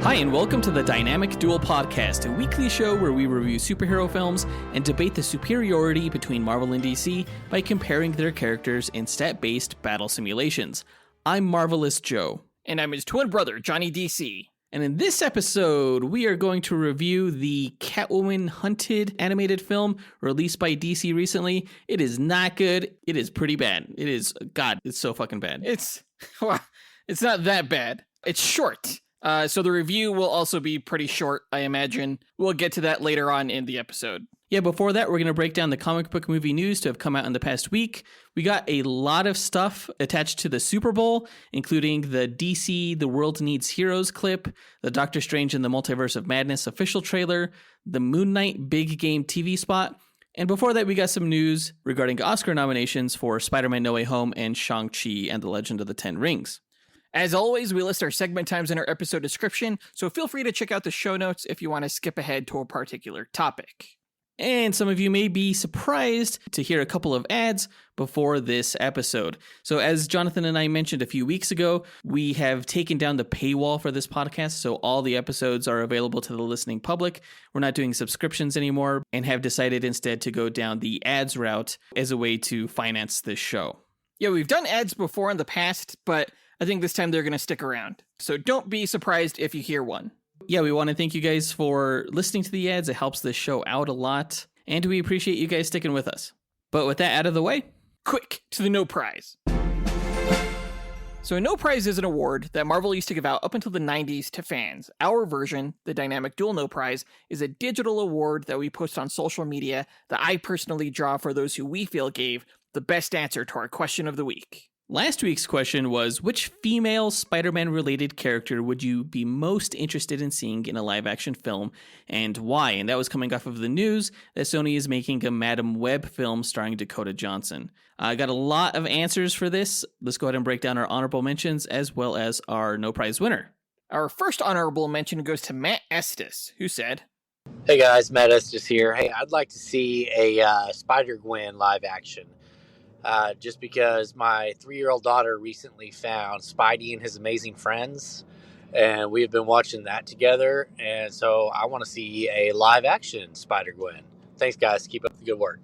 Hi, and welcome to the Dynamic Duel Podcast, a weekly show where we review superhero films and debate the superiority between Marvel and DC by comparing their characters in stat-based battle simulations. I'm Marvelous Joe. And I'm his twin brother, Johnny DC. And in this episode, we are going to review the Catwoman Hunted animated film released by DC recently. It is not good. It is pretty bad. It is, God, it's so fucking bad. It's not that bad. It's short. So the review will also be pretty short, I imagine. We'll get to that later on in the episode. Yeah, before that, we're going to break down the comic book movie news to have come out in the past week. We got a lot of stuff attached to the Super Bowl, including the DC The World Needs Heroes clip, the Doctor Strange and the Multiverse of Madness official trailer, the Moon Knight Big Game TV spot, and before that, we got some news regarding Oscar nominations for Spider-Man No Way Home and Shang-Chi and the Legend of the Ten Rings. As always, we list our segment times in our episode description, so feel free to check out the show notes if you want to skip ahead to a particular topic. And some of you may be surprised to hear a couple of ads before this episode. So as Jonathan and I mentioned a few weeks ago, we have taken down the paywall for this podcast, so all the episodes are available to the listening public. We're not doing subscriptions anymore and have decided instead to go down the ads route as a way to finance this show. Yeah, we've done ads before in the past, but I think this time they're going to stick around. So don't be surprised if you hear one. Yeah, we want to thank you guys for listening to the ads. It helps this show out a lot, and we appreciate you guys sticking with us. But with that out of the way, quick to the No Prize. So a No Prize is an award that Marvel used to give out up until the 90s to fans. Our version, the Dynamic Duel No Prize, is a digital award that we post on social media that I personally draw for those who we feel gave the best answer to our question of the week. Last week's question was, which female Spider-Man-related character would you be most interested in seeing in a live-action film, and why? And that was coming off of the news that Sony is making a Madam Web film starring Dakota Johnson. I got a lot of answers for this. Let's go ahead and break down our honorable mentions as well as our No Prize winner. Our first honorable mention goes to Matt Estes, who said, "Hey guys, Matt Estes here. Hey, I'd like to see a Spider-Gwen live-action. Just because my 3-year-old daughter recently found Spidey and His Amazing Friends, and we've been watching that together, and so I want to see a live-action Spider-Gwen. Thanks, guys. Keep up the good work."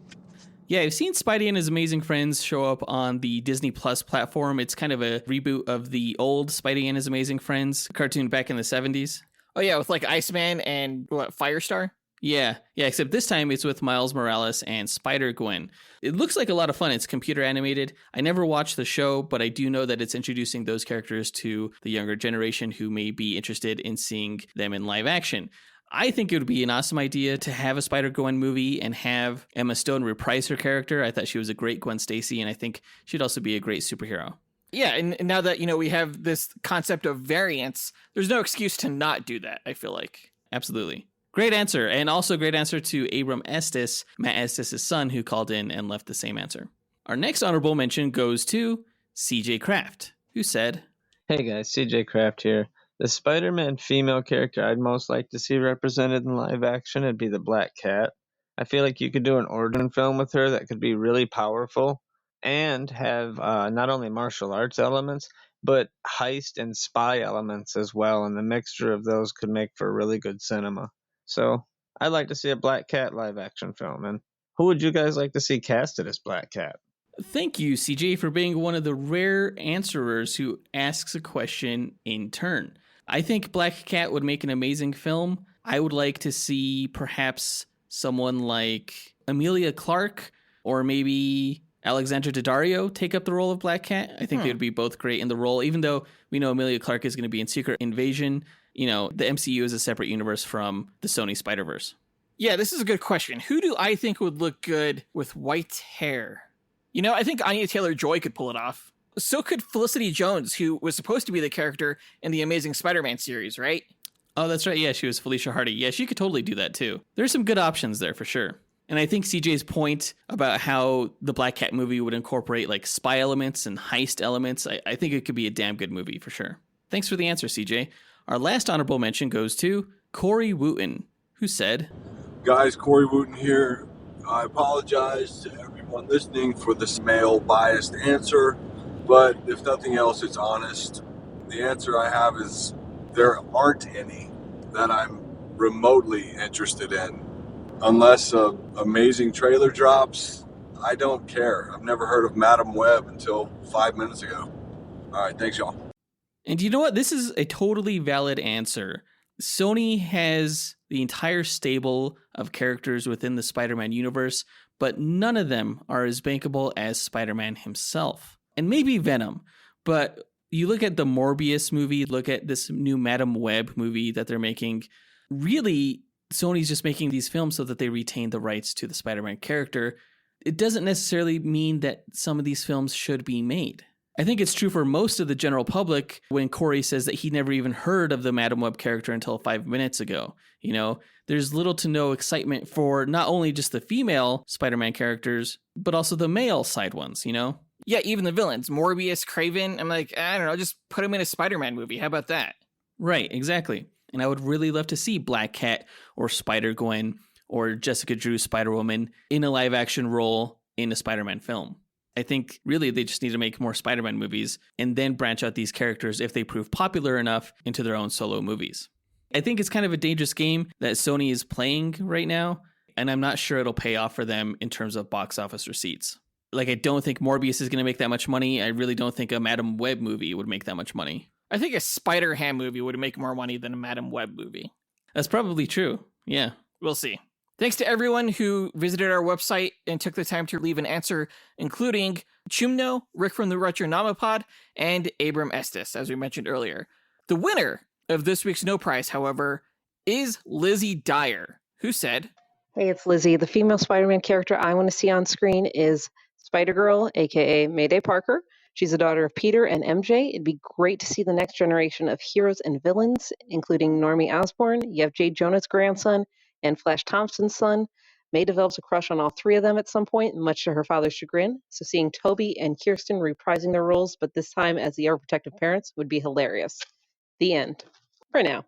Yeah, I've seen Spidey and His Amazing Friends show up on the Disney Plus platform. It's kind of a reboot of the old Spidey and His Amazing Friends cartoon back in the 70s. Oh yeah, with like Iceman and Firestar? Yeah, except this time it's with Miles Morales and Spider-Gwen. It looks like a lot of fun. It's computer animated. I never watched the show, but I do know that it's introducing those characters to the younger generation who may be interested in seeing them in live action. I think it would be an awesome idea to have a Spider-Gwen movie and have Emma Stone reprise her character. I thought she was a great Gwen Stacy, and I think she'd also be a great superhero. Yeah, and now that, we have this concept of variants, there's no excuse to not do that, I feel like. Absolutely. Great answer, and also great answer to Abram Estes, Matt Estes' son, who called in and left the same answer. Our next honorable mention goes to CJ Kraft, who said, "Hey guys, CJ Kraft here. The Spider-Man female character I'd most like to see represented in live action would be the Black Cat. I feel like you could do an origin film with her that could be really powerful and have not only martial arts elements, but heist and spy elements as well, and the mixture of those could make for really good cinema. So I'd like to see a Black Cat live action film. And who would you guys like to see casted as Black Cat?" Thank you, CJ, for being one of the rare answerers who asks a question in turn. I think Black Cat would make an amazing film. I would like to see perhaps someone like Emilia Clarke or maybe Alexandra Daddario take up the role of Black Cat. I think they would be both great in the role, even though we know Emilia Clarke is going to be in Secret Invasion. The MCU is a separate universe from the Sony Spider-Verse. Yeah, this is a good question. Who do I think would look good with white hair? I think Anya Taylor-Joy could pull it off. So could Felicity Jones, who was supposed to be the character in the Amazing Spider-Man series, right? Oh, that's right. Yeah, she was Felicia Hardy. Yeah, she could totally do that too. There's some good options there for sure. And I think CJ's point about how the Black Cat movie would incorporate like spy elements and heist elements, I think it could be a damn good movie for sure. Thanks for the answer, CJ. Our last honorable mention goes to Corey Wooten, who said, "Guys, Corey Wooten here. I apologize to everyone listening for this male-biased answer, but if nothing else, it's honest. The answer I have is there aren't any that I'm remotely interested in. Unless an amazing trailer drops, I don't care. I've never heard of Madam Web until 5 minutes ago. All right, thanks, y'all. And you know what? This is a totally valid answer. Sony has the entire stable of characters within the Spider-Man universe, but none of them are as bankable as Spider-Man himself. And maybe Venom, but you look at the Morbius movie, look at this new Madam Web movie that they're making. Really, Sony's just making these films so that they retain the rights to the Spider-Man character. It doesn't necessarily mean that some of these films should be made. I think it's true for most of the general public when Corey says that he never even heard of the Madam Web character until 5 minutes ago. You know, there's little to no excitement for not only just the female Spider-Man characters, but also the male side ones, you know? Yeah, even the villains, Morbius, Craven, I'm like, I don't know, just put him in a Spider-Man movie. How about that? Right, exactly. And I would really love to see Black Cat or Spider-Gwen or Jessica Drew Spider-Woman in a live-action role in a Spider-Man film. I think really they just need to make more Spider-Man movies and then branch out these characters if they prove popular enough into their own solo movies. I think it's kind of a dangerous game that Sony is playing right now, and I'm not sure it'll pay off for them in terms of box office receipts. Like, I don't think Morbius is going to make that much money. I really don't think a Madam Web movie would make that much money. I think a Spider-Ham movie would make more money than a Madam Web movie. That's probably true. Yeah. We'll see. Thanks to everyone who visited our website and took the time to leave an answer, including Chumno, Rick from the Retronomapod, and Abram Estes, as we mentioned earlier. The winner of this week's No Prize, however, is Lizzie Dyer, who said, Hey, it's Lizzie. The female Spider-Man character I want to see on screen is Spider-Girl, a.k.a. Mayday Parker. She's the daughter of Peter and MJ. It'd be great to see the next generation of heroes and villains, including Normie Osborn. You have J. Jonah's grandson and Flash Thompson's son. May develops a crush on all three of them at some point, much to her father's chagrin. So seeing Toby and Kirsten reprising their roles, but this time as the overprotective parents, would be hilarious. The end. For now.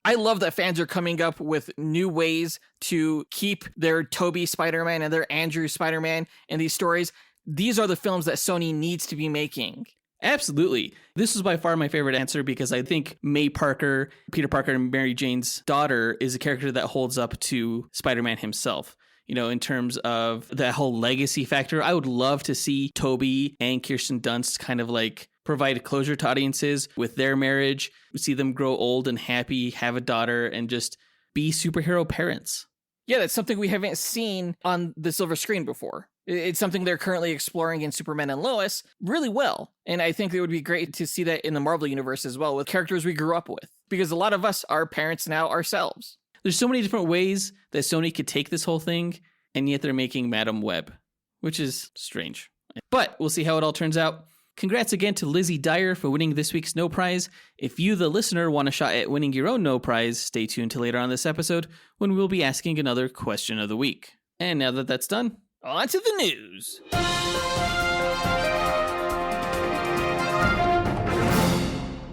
I love that fans are coming up with new ways to keep their Toby Spider-Man and their Andrew Spider-Man in these stories. These are the films that Sony needs to be making. Absolutely. This is by far my favorite answer because I think May Parker, Peter Parker, and Mary Jane's daughter is a character that holds up to Spider-Man himself. You know, in terms of that whole legacy factor, I would love to see Toby and Kirsten Dunst kind of like provide closure to audiences with their marriage, see them grow old and happy, have a daughter, and just be superhero parents. Yeah, that's something we haven't seen on the silver screen before. It's something they're currently exploring in Superman and Lois really well. And I think it would be great to see that in the Marvel universe as well with characters we grew up with. Because a lot of us are parents now ourselves. There's so many different ways that Sony could take this whole thing, and yet they're making Madam Web, which is strange. But we'll see how it all turns out. Congrats again to Lizzie Dyer for winning this week's No Prize. If you, the listener, want a shot at winning your own No Prize, stay tuned to later on this episode when we'll be asking another question of the week. And now that that's done, on to the news.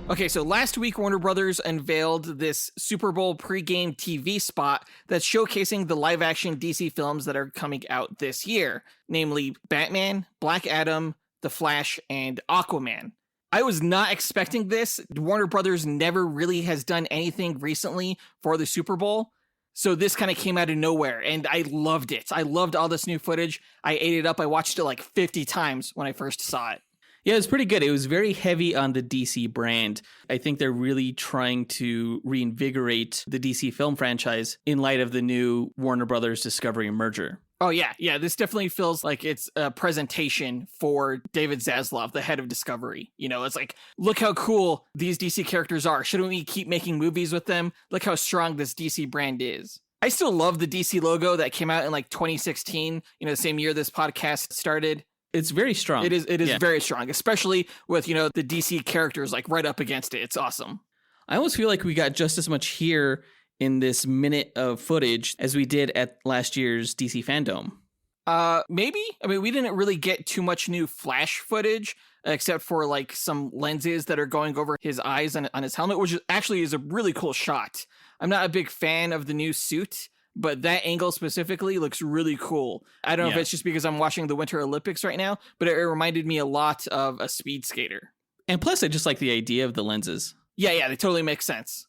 Okay, so last week Warner Brothers unveiled this Super Bowl pregame TV spot that's showcasing the live-action DC films that are coming out this year, namely Batman, Black Adam, The Flash, and Aquaman. I was not expecting this. Warner Brothers never really has done anything recently for the Super Bowl. So this kind of came out of nowhere, and I loved it. I loved all this new footage. I ate it up. I watched it like 50 times when I first saw it. Yeah, it was pretty good. It was very heavy on the DC brand. I think they're really trying to reinvigorate the DC film franchise in light of the new Warner Brothers Discovery merger. Oh, yeah. Yeah, this definitely feels like it's a presentation for David Zaslav, the head of Discovery. You know, it's like, look how cool these DC characters are. Shouldn't we keep making movies with them? Look how strong this DC brand is. I still love the DC logo that came out in like 2016, you know, the same year this podcast started. It's very strong. It is very strong, especially with, you know, the DC characters like right up against it. It's awesome. I almost feel like we got just as much here in this minute of footage as we did at last year's DC Fandom. Maybe. I mean, we didn't really get too much new Flash footage, except for like some lenses that are going over his eyes on his helmet, which actually is a really cool shot. I'm not a big fan of the new suit, but that angle specifically looks really cool. I don't know if it's just because I'm watching the Winter Olympics right now, but it reminded me a lot of a speed skater. And plus, I just like the idea of the lenses. Yeah, they totally make sense.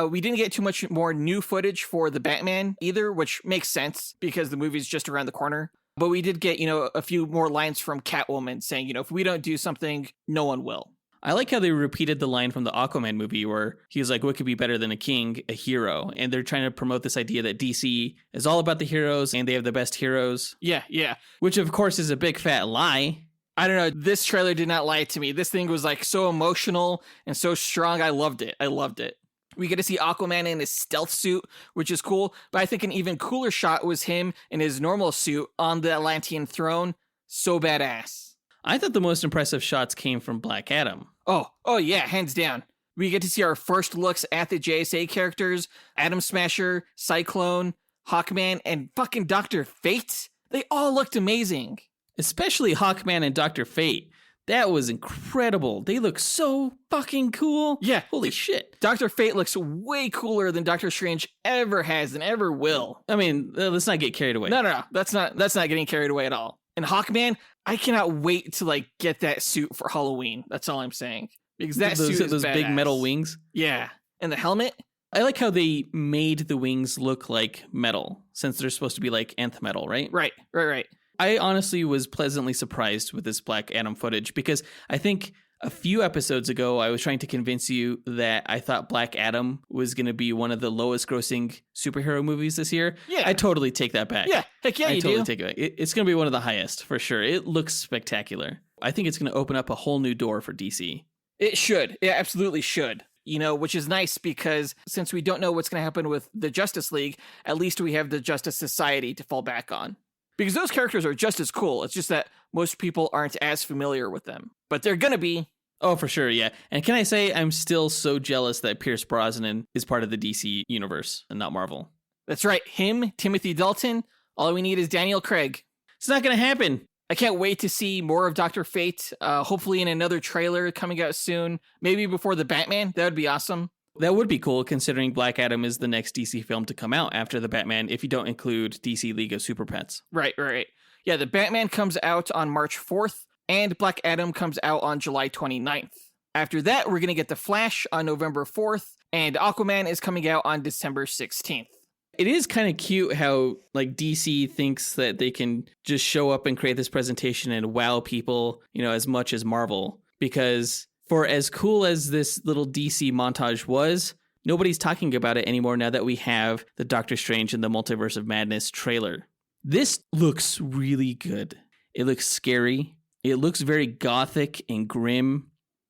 We didn't get too much more new footage for the Batman either, which makes sense because the movie's just around the corner. But we did get, a few more lines from Catwoman saying, if we don't do something, no one will. I like how they repeated the line from the Aquaman movie where he was like, what could be better than a king, a hero? And they're trying to promote this idea that DC is all about the heroes and they have the best heroes. Yeah. Which, of course, is a big fat lie. I don't know. This trailer did not lie to me. This thing was like so emotional and so strong. I loved it. We get to see Aquaman in his stealth suit, which is cool. But I think an even cooler shot was him in his normal suit on the Atlantean throne. So badass. I thought the most impressive shots came from Black Adam. Oh yeah, hands down. We get to see our first looks at the JSA characters, Atom Smasher, Cyclone, Hawkman, and fucking Dr. Fate. They all looked amazing. Especially Hawkman and Dr. Fate. That was incredible. They look so fucking cool. Yeah. Holy shit. Dr. Fate looks way cooler than Doctor Strange ever has and ever will. I mean, let's not get carried away. No. That's not getting carried away at all. And Hawkman, I cannot wait to get that suit for Halloween. That's all I'm saying. Because that suit is those badass. big metal wings. Yeah. And the helmet. I like how they made the wings look like metal since they're supposed to be like nth metal, right? Right. I honestly was pleasantly surprised with this Black Adam footage because I think a few episodes ago, I was trying to convince you that I thought Black Adam was going to be one of the lowest grossing superhero movies this year. Yeah. I totally take that back. Yeah. Heck yeah, I you totally do. take it back. It's going to be one of the highest for sure. It looks spectacular. I think it's going to open up a whole new door for DC. It should. It absolutely should. Which is nice because since we don't know what's going to happen with the Justice League, at least we have the Justice Society to fall back on. Because those characters are just as cool. It's just that most people aren't as familiar with them. But they're going to be. Oh, for sure, yeah. And can I say I'm still so jealous that Pierce Brosnan is part of the DC universe and not Marvel. That's right. Him, Timothy Dalton. All we need is Daniel Craig. It's not going to happen. I can't wait to see more of Dr. Fate. Hopefully in another trailer coming out soon. Maybe before the Batman. That would be awesome. That would be cool, considering Black Adam is the next DC film to come out after the Batman, if you don't include DC League of Super Pets. Right. Yeah, the Batman comes out on March 4th, and Black Adam comes out on July 29th. After that, we're going to get The Flash on November 4th, and Aquaman is coming out on December 16th. It is kind of cute how DC thinks that they can just show up and create this presentation and wow people, as much as Marvel, because for as cool as this little DC montage was, nobody's talking about it anymore now that we have the Doctor Strange and the Multiverse of Madness trailer. This looks really good. It looks scary. It looks very gothic and grim.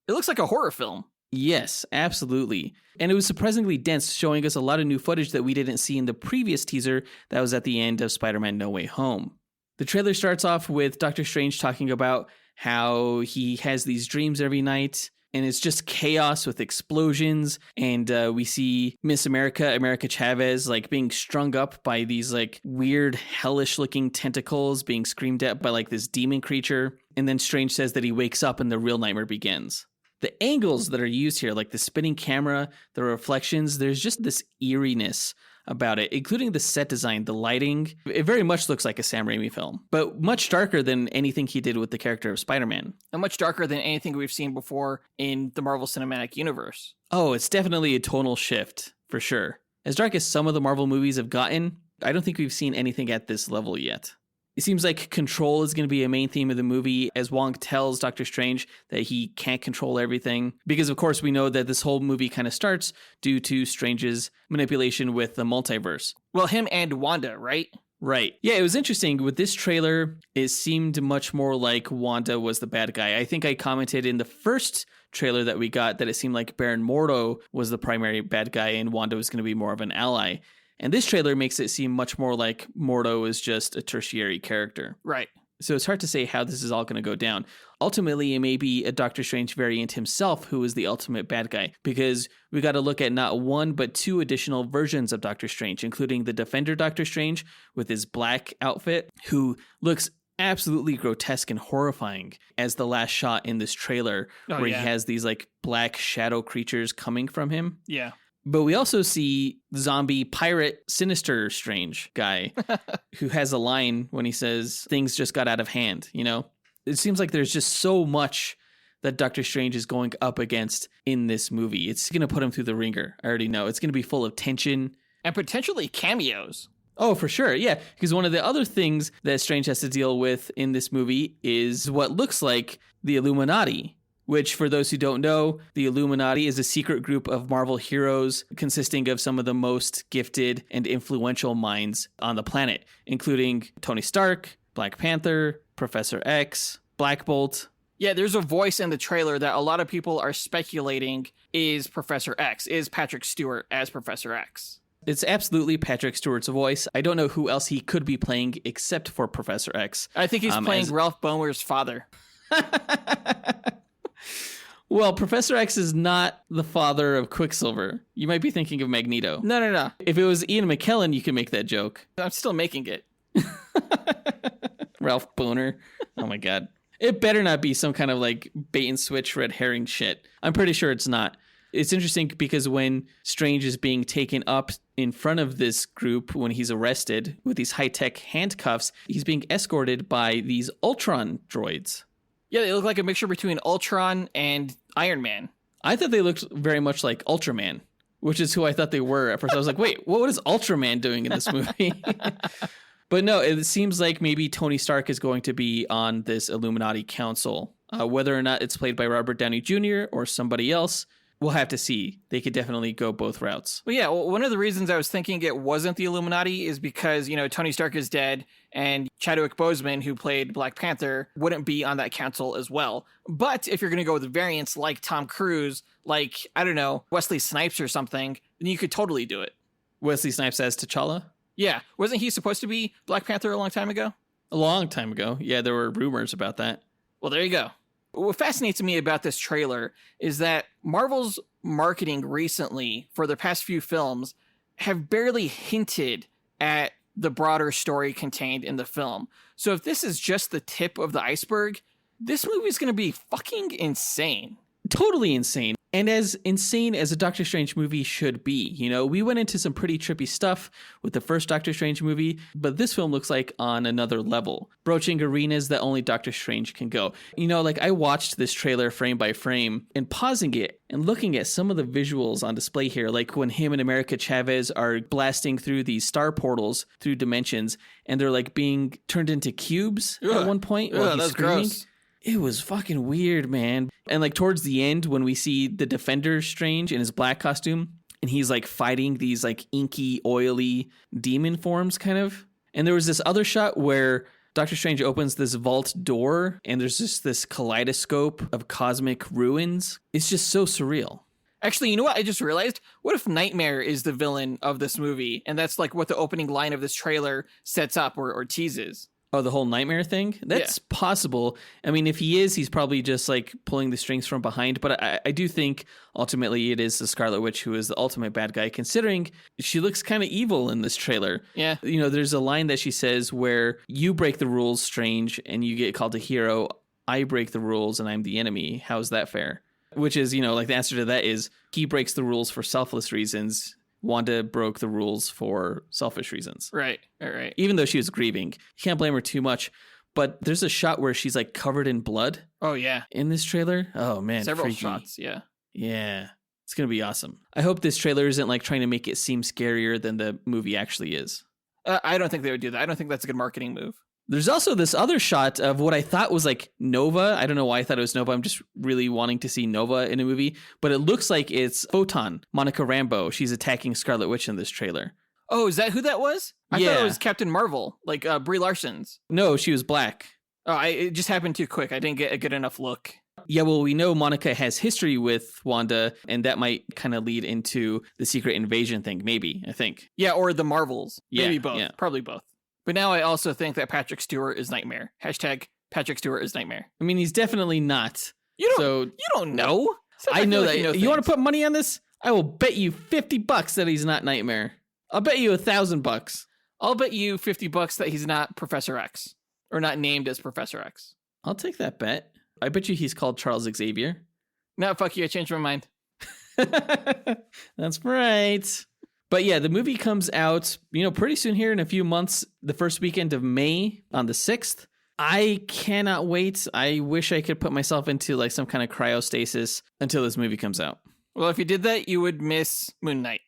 It looks like a horror film. Yes, absolutely. And it was surprisingly dense, showing us a lot of new footage that we didn't see in the previous teaser that was at the end of Spider-Man No Way Home. The trailer starts off with Doctor Strange talking about how he has these dreams every night, and it's just chaos with explosions, and we see Miss America Chavez, being strung up by these, weird, hellish-looking tentacles being screamed at by, this demon creature, and then Strange says that he wakes up and the real nightmare begins. The angles that are used here, like the spinning camera, the reflections, there's just this eeriness about it, including the set design, the lighting. It very much looks like a Sam Raimi film, but much darker than anything he did with the character of Spider-Man. And much darker than anything we've seen before in the Marvel Cinematic Universe. Oh, it's definitely a tonal shift, for sure. As dark as some of the Marvel movies have gotten, I don't think we've seen anything at this level yet. It seems like control is going to be a main theme of the movie as Wong tells Doctor Strange that he can't control everything. Because, of course, we know that this whole movie kind of starts due to Strange's manipulation with the multiverse. Well, him and Wanda, right? Right. Yeah, it was interesting. With this trailer, it seemed much more like Wanda was the bad guy. I think I commented in the first trailer that we got that it seemed like Baron Mordo was the primary bad guy and Wanda was going to be more of an ally. And this trailer makes it seem much more like Mordo is just a tertiary character. Right. So it's hard to say how this is all going to go down. Ultimately, it may be a Doctor Strange variant himself who is the ultimate bad guy, because we got to look at not one, but two additional versions of Doctor Strange, including the Defender Doctor Strange with his black outfit, who looks absolutely grotesque and horrifying as the last shot in this trailer, where he has these black shadow creatures coming from him. Yeah. But we also see zombie pirate Sinister Strange guy who has a line when he says things just got out of hand, It seems like there's just so much that Doctor Strange is going up against in this movie. It's going to put him through the ringer. I already know. It's going to be full of tension. And potentially cameos. Oh, for sure. Yeah, because one of the other things that Strange has to deal with in this movie is what looks like the Illuminati, which, for those who don't know, the Illuminati is a secret group of Marvel heroes consisting of some of the most gifted and influential minds on the planet, including Tony Stark, Black Panther, Professor X, Black Bolt. Yeah, there's a voice in the trailer that a lot of people are speculating is Professor X, is Patrick Stewart as Professor X. It's absolutely Patrick Stewart's voice. I don't know who else he could be playing except for Professor X. I think he's playing Ralph Bohmer's father. Well, Professor X is not the father of Quicksilver. You might be thinking of Magneto. No. If it was Ian McKellen, you could make that joke. I'm still making it. Ralph Bohner. Oh my God. It better not be some kind of like bait and switch red herring shit. I'm pretty sure it's not. It's interesting because when Strange is being taken up in front of this group, when he's arrested with these high-tech handcuffs, he's being escorted by these Ultron droids. Yeah, they look like a mixture between Ultron and Iron Man. I thought they looked very much like Ultraman, which is who I thought they were at first. I was like, wait, what is Ultraman doing in this movie? But no, it seems like maybe Tony Stark is going to be on this Illuminati council. Whether or not it's played by Robert Downey Jr. or somebody else, we'll have to see. They could definitely go both routes. Well, yeah, one of the reasons I was thinking it wasn't the Illuminati is because, Tony Stark is dead and Chadwick Boseman, who played Black Panther, wouldn't be on that council as well. But if you're going to go with variants like Tom Cruise, like, I don't know, Wesley Snipes or something, then you could totally do it. Wesley Snipes as T'Challa? Yeah. Wasn't he supposed to be Black Panther a long time ago? A long time ago. Yeah, there were rumors about that. Well, there you go. What fascinates me about this trailer is that Marvel's marketing recently for their past few films have barely hinted at the broader story contained in the film. So if this is just the tip of the iceberg, this movie is going to be fucking insane. Totally insane. And as insane as a Doctor Strange movie should be. We went into some pretty trippy stuff with the first Doctor Strange movie, but this film looks like on another level, broaching arenas that only Doctor Strange can go. I watched this trailer frame by frame and pausing it and looking at some of the visuals on display here, like when him and America Chavez are blasting through these star portals through dimensions, and they're like being turned into cubes at one point while he's that's screaming. gross. It was fucking weird, man. And like towards the end, when we see the Defender Strange in his black costume, and he's like fighting these like inky, oily demon forms kind of. And there was this other shot where Doctor Strange opens this vault door and there's just this kaleidoscope of cosmic ruins. It's just so surreal. Actually, you know what I just realized? What if Nightmare is the villain of this movie? And that's like what the opening line of this trailer sets up or teases. Oh, the whole Nightmare thing? That's possible. I mean, if he is, he's probably just like pulling the strings from behind. But I do think ultimately it is the Scarlet Witch who is the ultimate bad guy, considering she looks kind of evil in this trailer. Yeah. There's a line that she says where you break the rules, Strange, and you get called a hero. I break the rules and I'm the enemy. How's that fair? Which is, like the answer to that is he breaks the rules for selfless reasons. Wanda broke the rules for selfish reasons. Right. Even though she was grieving. You can't blame her too much. But there's a shot where she's like covered in blood. Oh, yeah. In this trailer. Oh, man. Several freaky. shots, yeah. Yeah. It's going to be awesome. I hope this trailer isn't like trying to make it seem scarier than the movie actually is. I don't think they would do that. I don't think that's a good marketing move. There's also this other shot of what I thought was like Nova. I don't know why I thought it was Nova. I'm just really wanting to see Nova in a movie. But it looks like it's Photon, Monica Rambeau. She's attacking Scarlet Witch in this trailer. Oh, is that who that was? I Yeah. thought it was Captain Marvel, like Brie Larson's. No, she was black. Oh, it just happened too quick. I didn't get a good enough look. Yeah, well, we know Monica has history with Wanda, and that might kind of lead into the Secret Invasion thing, maybe, I think. Yeah, or the Marvels. Maybe Yeah, both. yeah. Probably both. But now I also think that Patrick Stewart is Nightmare. Hashtag Patrick Stewart is Nightmare. I mean, he's definitely not. You don't know. I know that. You want to put money on this? I will bet you $50 that he's not Nightmare. I'll bet you $1,000. I'll bet you $50 that he's not Professor X. Or not named as Professor X. I'll take that bet. I bet you he's called Charles Xavier. No, fuck you. I changed my mind. That's right. But yeah, the movie comes out, pretty soon here in a few months, the first weekend of May on the 6th. I cannot wait. I wish I could put myself into like some kind of cryostasis until this movie comes out. Well, if you did that, you would miss Moon Knight.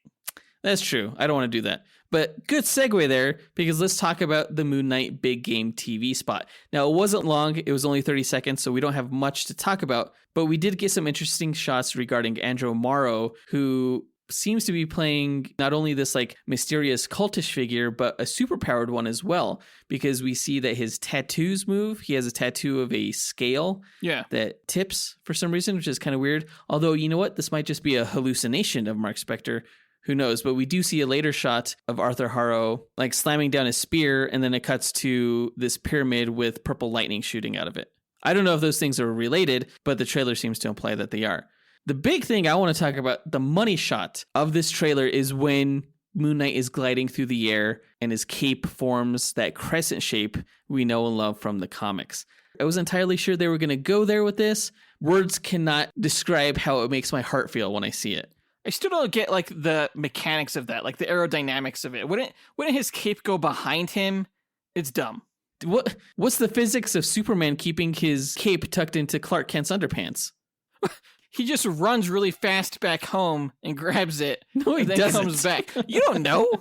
That's true. I don't want to do that. But good segue there, because let's talk about the Moon Knight big game TV spot. Now, it wasn't long. It was only 30 seconds, so we don't have much to talk about. But we did get some interesting shots regarding Andrew Morrow, who seems to be playing not only this like mysterious cultish figure, but a superpowered one as well, because we see that his tattoos move. He has a tattoo of a scale that tips for some reason, which is kind of weird. Although, you know what? This might just be a hallucination of Mark Spector. Who knows? But we do see a later shot of Arthur Harrow like slamming down his spear, and then it cuts to this pyramid with purple lightning shooting out of it. I don't know if those things are related, but the trailer seems to imply that they are. The big thing I want to talk about, the money shot of this trailer, is when Moon Knight is gliding through the air and his cape forms that crescent shape we know and love from the comics. I was entirely sure they were going to go there with this. Words cannot describe how it makes my heart feel when I see it. I still don't get like the mechanics of that, like the aerodynamics of it. Wouldn't his cape go behind him? It's dumb. What's the physics of Superman keeping his cape tucked into Clark Kent's underpants? He just runs really fast back home and grabs it. No, he and then doesn't. Comes back. You don't know.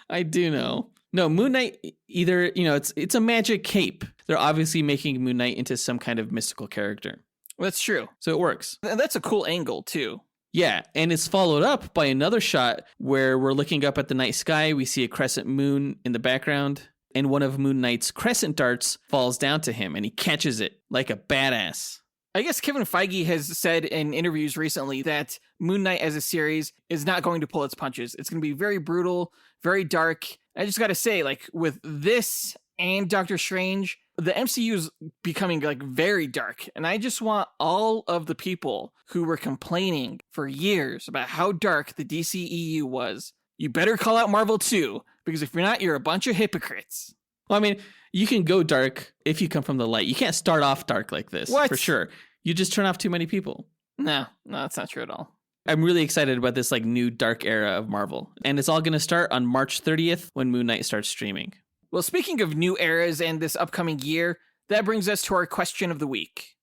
I do know. No, Moon Knight, either, it's a magic cape. They're obviously making Moon Knight into some kind of mystical character. That's true. So it works. And that's a cool angle, too. Yeah, and it's followed up by another shot where we're looking up at the night sky. We see a crescent moon in the background, and one of Moon Knight's crescent darts falls down to him, and he catches it like a badass. I guess Kevin Feige has said in interviews recently that Moon Knight as a series is not going to pull its punches. It's going to be very brutal, very dark. I just got to say, like, with this and Doctor Strange, the MCU is becoming, like, very dark. And I just want all of the people who were complaining for years about how dark the DCEU was, you better call out Marvel too, because if you're not, you're a bunch of hypocrites. Well, I mean, you can go dark if you come from the light. You can't start off dark like this, for sure. You just turn off too many people. No, that's not true at all. I'm really excited about this like new dark era of Marvel. And it's all going to start on March 30th when Moon Knight starts streaming. Well, speaking of new eras and this upcoming year, that brings us to our question of the week.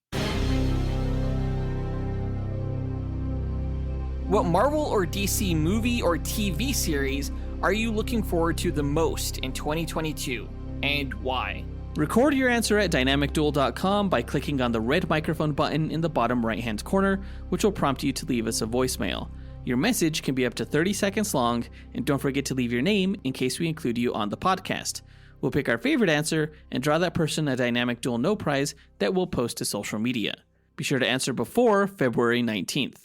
What Marvel or DC movie or TV series are you looking forward to the most in 2022, and why? Record your answer at dynamicduel.com by clicking on the red microphone button in the bottom right-hand corner, which will prompt you to leave us a voicemail. Your message can be up to 30 seconds long, and don't forget to leave your name in case we include you on the podcast. We'll pick our favorite answer and draw that person a Dynamic Duel No Prize that we'll post to social media. Be sure to answer before February 19th.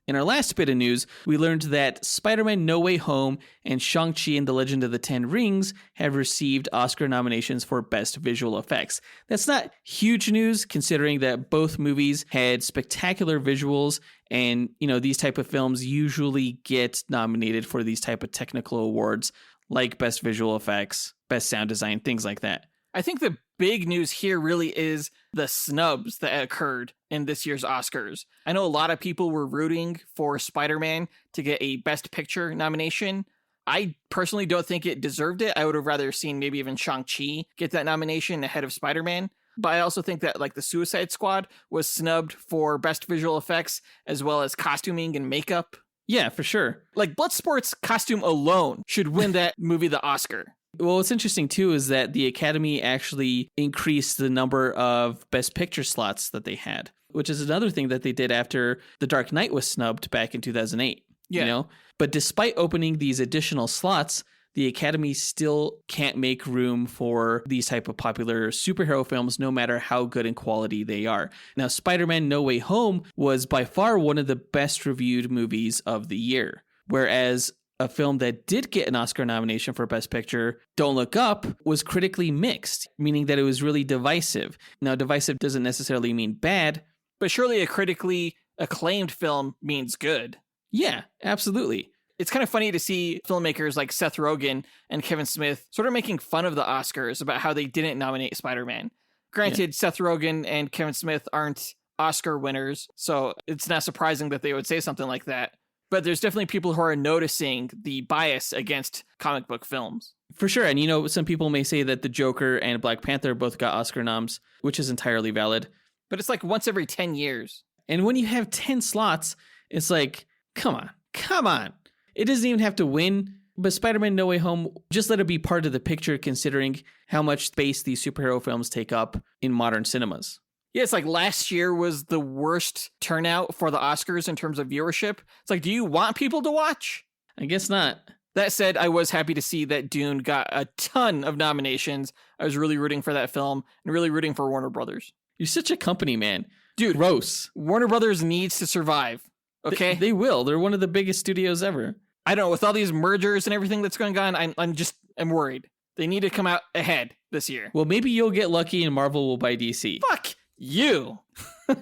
In our last bit of news, we learned that Spider-Man No Way Home and Shang-Chi and the Legend of the Ten Rings have received Oscar nominations for Best Visual Effects. That's not huge news considering that both movies had spectacular visuals, and these type of films usually get nominated for these type of technical awards like Best Visual Effects, Best Sound Design, things like that. I think the big news here really is the snubs that occurred in this year's Oscars. I know a lot of people were rooting for Spider-Man to get a Best Picture nomination. I personally don't think it deserved it. I would have rather seen maybe even Shang-Chi get that nomination ahead of Spider-Man. But I also think that like the Suicide Squad was snubbed for Best Visual Effects as well as costuming and makeup. Yeah, for sure. Like Bloodsport's costume alone should win that movie the Oscar. Well, what's interesting, too, is that the Academy actually increased the number of Best Picture slots that they had, which is another thing that they did after The Dark Knight was snubbed back in 2008. Yeah. But despite opening these additional slots, the Academy still can't make room for these type of popular superhero films, no matter how good in quality they are. Now, Spider-Man No Way Home was by far one of the best reviewed movies of the year, whereas a film that did get an Oscar nomination for Best Picture, Don't Look Up, was critically mixed, meaning that it was really divisive. Now, divisive doesn't necessarily mean bad, but surely a critically acclaimed film means good. Yeah, absolutely. It's kind of funny to see filmmakers like Seth Rogen and Kevin Smith sort of making fun of the Oscars about how they didn't nominate Spider-Man. Granted, Seth Rogen and Kevin Smith aren't Oscar winners, so it's not surprising that they would say something like that. But there's definitely people who are noticing the bias against comic book films. For sure. And, you know, some people may say that the Joker and Black Panther both got Oscar noms, which is entirely valid. But it's like once every 10 years. And when you have 10 slots, it's like, come on. It doesn't even have to win. But Spider-Man No Way Home, just let it be part of the picture considering how much space these superhero films take up in modern cinemas. Yeah, it's like last year was the worst turnout for the Oscars in terms of viewership. It's like, do you want people to watch? I guess not. That said, I was happy to see that Dune got a ton of nominations. I was really rooting for that film and really rooting for Warner Brothers. You're such a company man. Dude, gross. Warner Brothers needs to survive, okay? They will. They're one of the biggest studios ever. I don't know, with all these mergers and everything that's going on, I'm worried. They need to come out ahead this year. Well, maybe you'll get lucky and Marvel will buy DC. Fuck you. I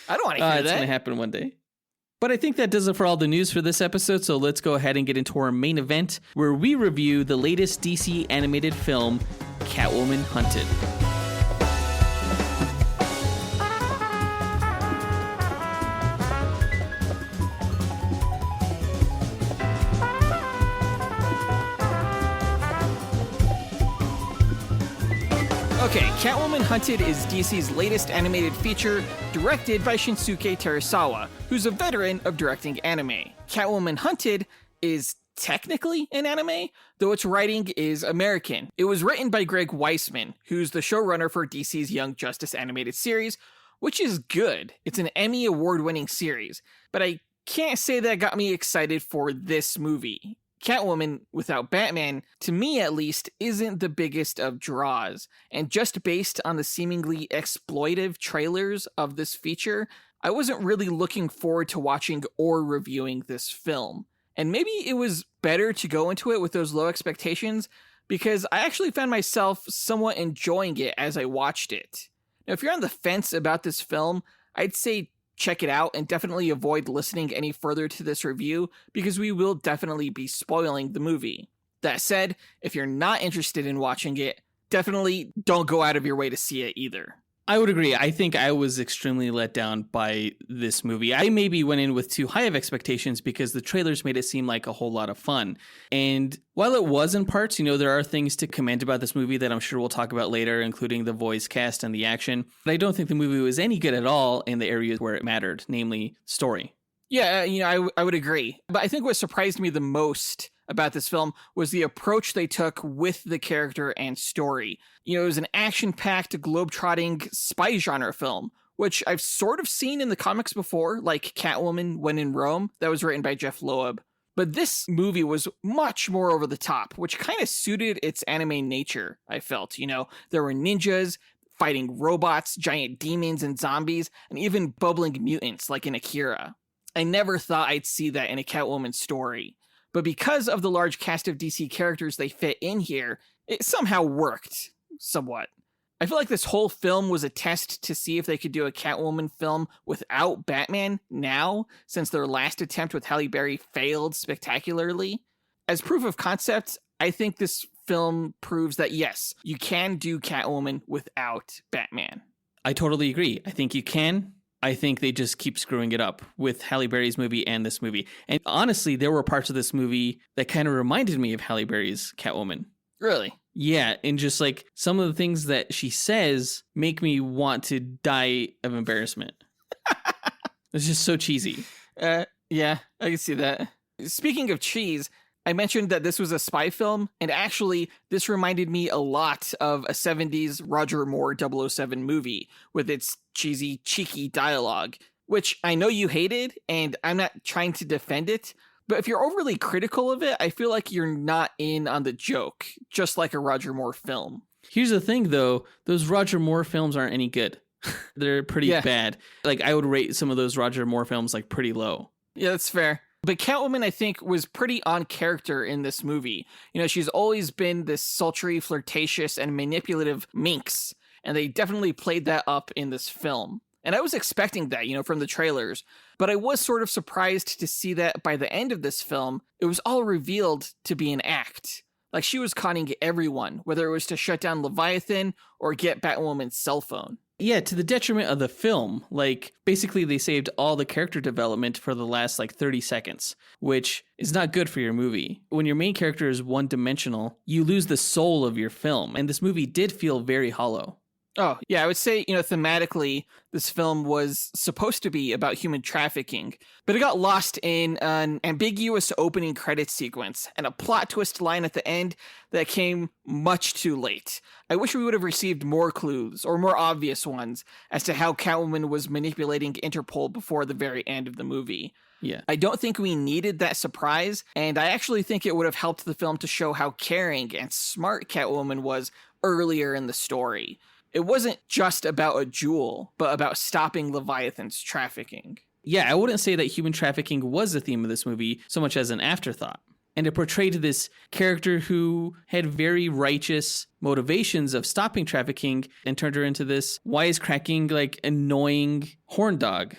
don't want to hear that. It's going to happen one day. But I think that does it for all the news for this episode, so let's go ahead and get into our main event, where we review the latest DC animated film, Catwoman Hunted. Okay, Catwoman Hunted is DC's latest animated feature, directed by Shinsuke Terasawa, who's a veteran of directing anime. Catwoman Hunted is technically an anime, though its writing is American. It was written by Greg Weisman, who's the showrunner for DC's Young Justice animated series, which is good. It's an Emmy award-winning series, but I can't say that got me excited for this movie. Catwoman without Batman, to me at least, isn't the biggest of draws, and just based on the seemingly exploitive trailers of this feature, I wasn't really looking forward to watching or reviewing this film. And maybe it was better to go into it with those low expectations, because I actually found myself somewhat enjoying it as I watched it. Now, if you're on the fence about this film, I'd say check it out and definitely avoid listening any further to this review because we will definitely be spoiling the movie. That said, if you're not interested in watching it, definitely don't go out of your way to see it either. I would agree. I think I was extremely let down by this movie. I maybe went in with too high of expectations because the trailers made it seem like a whole lot of fun. And while it was in parts, you know, there are things to commend about this movie that I'm sure we'll talk about later, including the voice cast and the action. But I don't think the movie was any good at all in the areas where it mattered, namely story. Yeah, you know, I would agree. But I think what surprised me the most about this film was the approach they took with the character and story. You know, it was an action-packed, globe-trotting spy genre film, which I've sort of seen in the comics before, like Catwoman When in Rome, that was written by Jeff Loeb. But this movie was much more over the top, which kind of suited its anime nature, I felt. You know, there were ninjas fighting robots, giant demons and zombies, and even bubbling mutants like in Akira. I never thought I'd see that in a Catwoman story. But because of the large cast of DC characters they fit in here, it somehow worked, somewhat. I feel like this whole film was a test to see if they could do a Catwoman film without Batman now, since their last attempt with Halle Berry failed spectacularly. As proof of concept, I think this film proves that yes, you can do Catwoman without Batman. I totally agree. I think you can. I think they just keep screwing it up with Halle Berry's movie and this movie. And honestly, there were parts of this movie that kind of reminded me of Halle Berry's Catwoman. Really? Yeah, and just like some of the things that she says make me want to die of embarrassment. It's just so cheesy. Yeah, I can see that. Speaking of cheese, I mentioned that this was a spy film, and actually, this reminded me a lot of a 70s Roger Moore 007 movie with its cheesy, cheeky dialogue, which I know you hated, and I'm not trying to defend it, but if you're overly critical of it, I feel like you're not in on the joke, just like a Roger Moore film. Here's the thing, though. Those Roger Moore films aren't any good. They're pretty bad. Like, I would rate some of those Roger Moore films, like, pretty low. Yeah, that's fair. But Catwoman, I think, was pretty on character in this movie. You know, she's always been this sultry, flirtatious, and manipulative minx, and they definitely played that up in this film. And I was expecting that, you know, from the trailers, but I was sort of surprised to see that by the end of this film, it was all revealed to be an act. Like, she was conning everyone, whether it was to shut down Leviathan or get Batwoman's cell phone. Yeah, to the detriment of the film. Like, basically, they saved all the character development for the last, 30 seconds, which is not good for your movie. When your main character is one-dimensional, you lose the soul of your film, and this movie did feel very hollow. Oh, yeah, I would say, thematically, this film was supposed to be about human trafficking, but it got lost in an ambiguous opening credits sequence and a plot twist line at the end that came much too late. I wish we would have received more clues, or more obvious ones, as to how Catwoman was manipulating Interpol before the very end of the movie. Yeah. I don't think we needed that surprise, and I actually think it would have helped the film to show how caring and smart Catwoman was earlier in the story. It wasn't just about a jewel, but about stopping Leviathan's trafficking. Yeah, I wouldn't say that human trafficking was the theme of this movie so much as an afterthought. And it portrayed this character who had very righteous motivations of stopping trafficking and turned her into this wisecracking, annoying horn dog.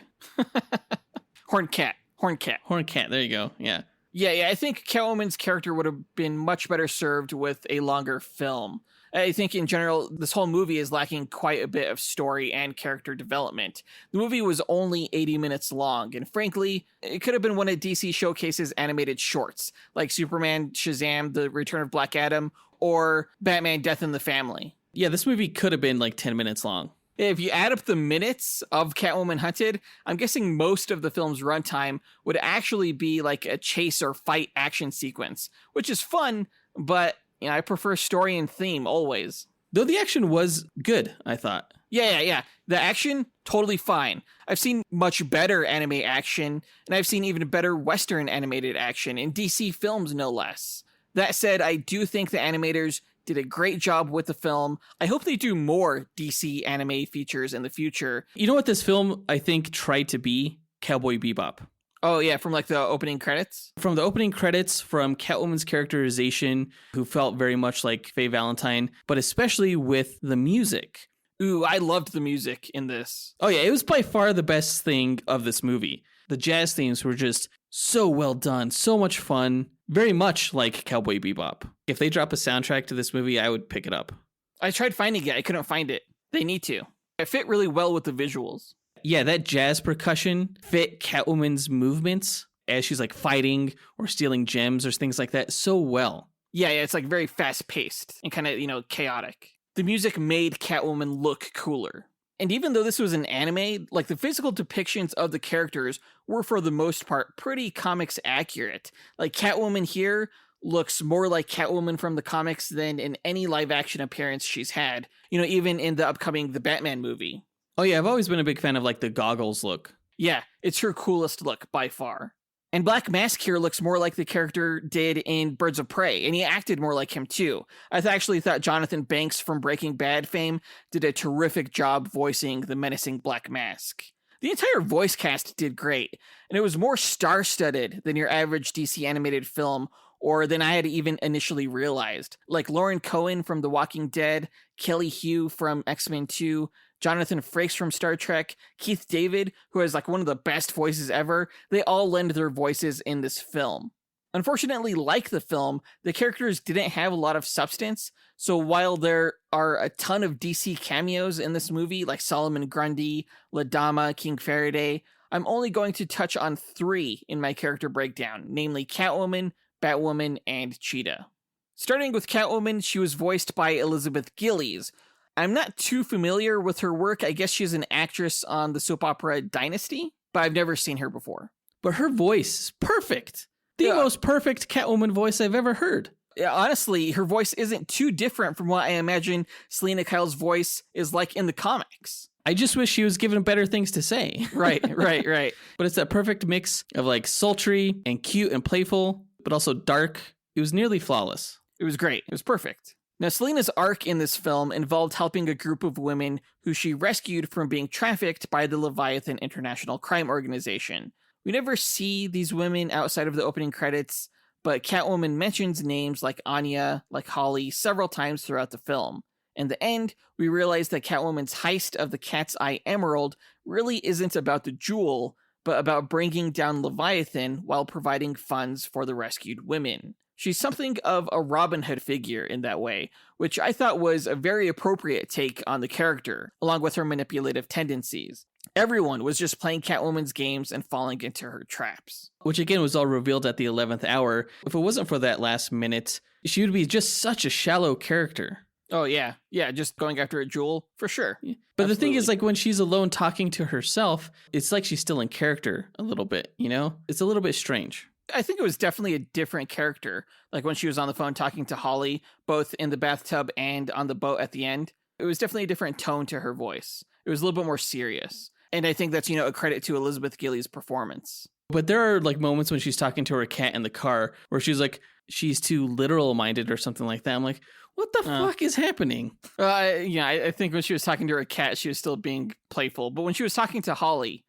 Horn cat, there you go, yeah. Yeah, I think Catwoman's character would have been much better served with a longer film. I think in general, this whole movie is lacking quite a bit of story and character development. The movie was only 80 minutes long, and frankly, it could have been one of DC Showcase's animated shorts, like Superman, Shazam, The Return of Black Adam, or Batman, Death in the Family. Yeah, this movie could have been 10 minutes long. If you add up the minutes of Catwoman Hunted, I'm guessing most of the film's runtime would actually be like a chase or fight action sequence, which is fun, but I prefer story and theme always. Though the action was good, I thought. Yeah. The action, totally fine. I've seen much better anime action, and I've seen even better Western animated action in DC films, no less. That said, I do think the animators did a great job with the film. I hope they do more DC anime features in the future. You know what this film, I think, tried to be? Cowboy Bebop. Oh, yeah, from the opening credits? From the opening credits, from Catwoman's characterization, who felt very much like Faye Valentine, but especially with the music. Ooh, I loved the music in this. Oh, yeah, it was by far the best thing of this movie. The jazz themes were just so well done, so much fun, very much like Cowboy Bebop. If they drop a soundtrack to this movie, I would pick it up. I tried finding it. I couldn't find it. They need to. It fit really well with the visuals. Yeah, that jazz percussion fit Catwoman's movements as she's fighting or stealing gems or things like that so well. Yeah, it's very fast paced and kind of, chaotic. The music made Catwoman look cooler. And even though this was an anime, the physical depictions of the characters were for the most part pretty comics accurate. Catwoman here looks more like Catwoman from the comics than in any live action appearance she's had, even in the upcoming The Batman movie. Oh yeah, I've always been a big fan of the goggles look. Yeah, it's her coolest look by far. And Black Mask here looks more like the character did in Birds of Prey, and he acted more like him too. I actually thought Jonathan Banks from Breaking Bad fame did a terrific job voicing the menacing Black Mask. The entire voice cast did great, and it was more star-studded than your average DC animated film, or than I had even initially realized. Lauren Cohen from The Walking Dead, Kelly Hu from X-Men 2, Jonathan Frakes from Star Trek, Keith David, who has one of the best voices ever, they all lend their voices in this film. Unfortunately, like the film, the characters didn't have a lot of substance, so while there are a ton of DC cameos in this movie, like Solomon Grundy, La Dama, King Faraday, I'm only going to touch on 3 in my character breakdown, namely Catwoman, Batwoman, and Cheetah. Starting with Catwoman, she was voiced by Elizabeth Gillies. I'm not too familiar with her work. I guess she's an actress on the soap opera Dynasty, but I've never seen her before. But her voice is perfect. The most perfect Catwoman voice I've ever heard. Yeah, honestly, her voice isn't too different from what I imagine Selena Kyle's voice is like in the comics. I just wish she was given better things to say. Right. But it's that perfect mix of sultry and cute and playful, but also dark. It was nearly flawless. It was great. It was perfect. Now, Selena's arc in this film involved helping a group of women who she rescued from being trafficked by the Leviathan International Crime Organization. We never see these women outside of the opening credits, but Catwoman mentions names like Anya, like Holly, several times throughout the film. In the end, we realize that Catwoman's heist of the Cat's Eye Emerald really isn't about the jewel, but about bringing down Leviathan while providing funds for the rescued women. She's something of a Robin Hood figure in that way, which I thought was a very appropriate take on the character, along with her manipulative tendencies. Everyone was just playing Catwoman's games and falling into her traps. Which again was all revealed at the 11th hour. If it wasn't for that last minute, she would be just such a shallow character. Oh, yeah. Yeah, just going after a jewel, for sure. But Absolutely. The thing is, like, when she's alone talking to herself, it's like she's still in character a little bit, you know? It's a little bit strange. I think it was definitely a different character. Like when she was on the phone talking to Holly, both in the bathtub and on the boat at the end, it was definitely a different tone to her voice. It was a little bit more serious. And I think that's, a credit to Elizabeth Gillies' performance. But there are like moments when she's talking to her cat in the car where she's like, she's too literal minded or something like that. I'm like, what the fuck is happening? I think when she was talking to her cat, she was still being playful. But when she was talking to Holly,